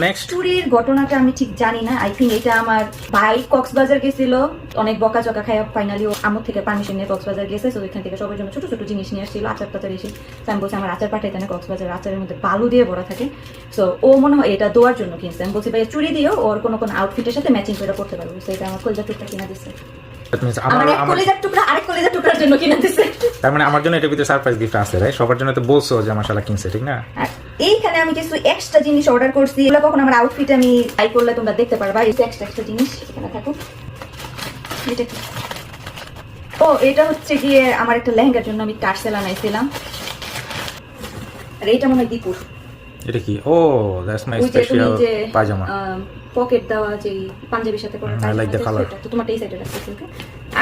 Next চুরির ঘটনাটা আমি ঠিক জানি না। আই থিঙ্ক এটা আমার ভাই কক্সবাজার গেছিল, অনেক বকাঝকা খায়, ফাইনালি ও আমার থেকে পারমিশন নিয়ে কক্সবাজার গেছে। তো ওইখান থেকে সবার জন্য ছোট ছোট জিনিস নিয়ে আসছিল, আচার টাচার এসে। আমি বলছি আমার আচার পাঠাইতে না, কক্সবাজার আচারের মধ্যে বালু দিয়ে ভরা থাকে। সো ও মনে হয় এটা দেওয়ার জন্য কিনছে। আমি বলছি ভাই চুরি দিও, ওর কোনো কোনো আউটফিটের সাথে ম্যাচিং করে করতে পারবো। সো এটা আমার কলেজার টুকরা কিনা দিচ্ছে, আমার এক কলেজার টুকরা আরেক কলেজার টুকরার জন্য কিনা দিচ্ছে। তার মানে আমার জন্য এটার ভিতরে সারপ্রাইজ গিফট আছে, রাইট? সবার জন্য তো বলছো যে আমার শালা কিনছে, ঠিক না? আর এইখানে আমি কিছু এক্সট্রা জিনিস অর্ডার করছি, এগুলো কখন আমার আউটফিট আমি ট্রাই করলে তোমরা দেখতে পারবা। এই এক্সট্রা জিনিস এখানে থাকুক। এটা কি? ও এটা হচ্ছে গিয়ে আমার একটা লেহেঙ্গার জন্য আমি টার্সেল আনাইছিলাম। আর এইটা মনে হয় দীপুর। এটা কি? Oh that's my special pyjama. Pocket দেওয়া যে পাঞ্জাবির সাথে পরা I like the color. তো তোমারটা এই সাইডে রাখতেছি, ওকে?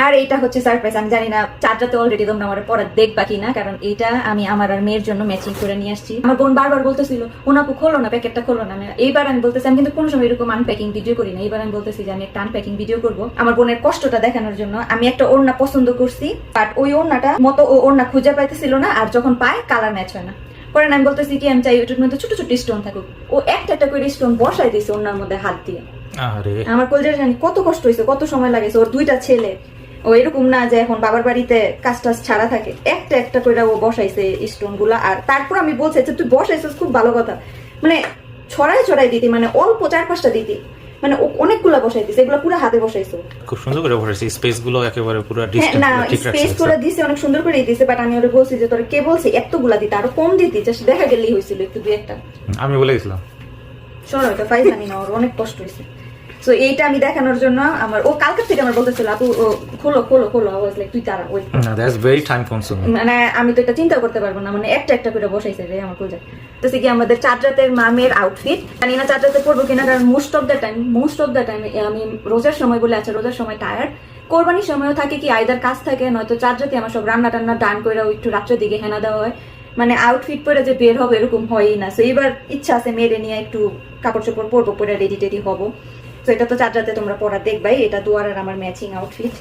আর এইটা হচ্ছে সারপ্রাইজ। আমি জানি না চার্জারটা অলরেডি তোমরা আমার পরে দেখবা কিনা, কারণ এটা আমি আমার আর মেয়ের জন্য ম্যাচিং করে নিয়ে আসছি। আমার বোন বারবার বলতেছিল ওনাপু খোলো না, প্যাকেটটা খোলো না। এইবার আমি বলতেছি, আমি কিন্তু কোনো সময় এরকম আনপ্যাকিং ভিডিও করি না। এইবার আমি বলতেছি যে আমি একটা আনপ্যাকিং ভিডিও করবো আমার বোনের কষ্টটা দেখানোর জন্য। আমি একটা ওড়না পছন্দ করছি, বাট ওই ওড়নাটা মতো ও ওড়না খুঁজে পাইতেছিল না, আর যখন পায় কালার ম্যাচ হয় না। পরে আমি বলতেছি কি আমি চাই ওইটার মধ্যে ছোট ছোট স্টোন থাকুক। ও একটা একটা করে স্টোন বসাই দিয়েছে ওনার মধ্যে হাত দিয়ে। আরে আমার কলেজের জানি কত কষ্ট হয়েছে, কত সময় লাগেছে। ওর দুইটা ছেলে, ও এরকম না যে এখন বাবার বাড়িতে কাজ টাজ ছাড়া থাকে, একটা একটা করে ও বসাইছে স্টোন গুলা। আর তারপর আমি বলছি যে তুই বসাইছিস খুব ভালো কথা, মানে ছড়াই ছড়াই দিতি, মানে অল্প 4-5টা দিতি, মানে অনেকগুলা বসাই দিছে, এগুলো পুরো হাতে বসাইছো। খুব সুন্দর করে বসাইছি, স্পেস গুলো একেবারে পুরো না ডিসটেন্স ঠিক স্পেস রাখছে। করে দিছে, অনেক সুন্দর করে দিছে। বাট আমি ওরে বলছি যে তোর কে বলছে এতগুলা দিতে, আরো কম দিতি, জাস্ট দেখা গেলেই হয়েছিল একটু দুই একটা। আমি বলে দিছিলাম শোনো এটা ফাইজানি না, ওর অনেক কষ্ট হয়েছে। সো এইটা আমি দেখানোর জন্য আমার ও কালকে থেকে আমার বলতেছিল আপু খোলো খোলো খোলো, আই ওয়াজ লাইক তুই তারা ওয়েট। না, দ্যাটস ভেরি টাইম কনসিউমিং। মানে আমি তো এটা চিন্তা করতে পারবো না, মানে একটা একটা করে বসাইছে রে আমার কুলজা। তো সে কি আমাদের চাররাতের মামের আউটফিট, জানি না চাররাতে পরবো কিনা, কারণ মোস্ট অফ দ্য টাইম আমি রোজার সময় বলে আছে, রোজার সময় টায়ার্ড। কোরবানির সময়ও থাকে কি আইদার কাজ থাকে, নয়তো চাররাতে আমার সব রান্না টান্না ডান করে একটু রাত্রের দিকে হেনা দেওয়া হয়। মানে আউটফিট পরে যে বের হবে এরকম হয়ই না। সো এবার ইচ্ছা আছে মেরে নিয়ে একটু কাপড় চোপড় পরবো, পরে রেডি টেডি হবো। তো এটা তো চাররাতে তোমরা পরা দেখবাই, এটা দুয়ার আর আমার ম্যাচিং আউটফিট।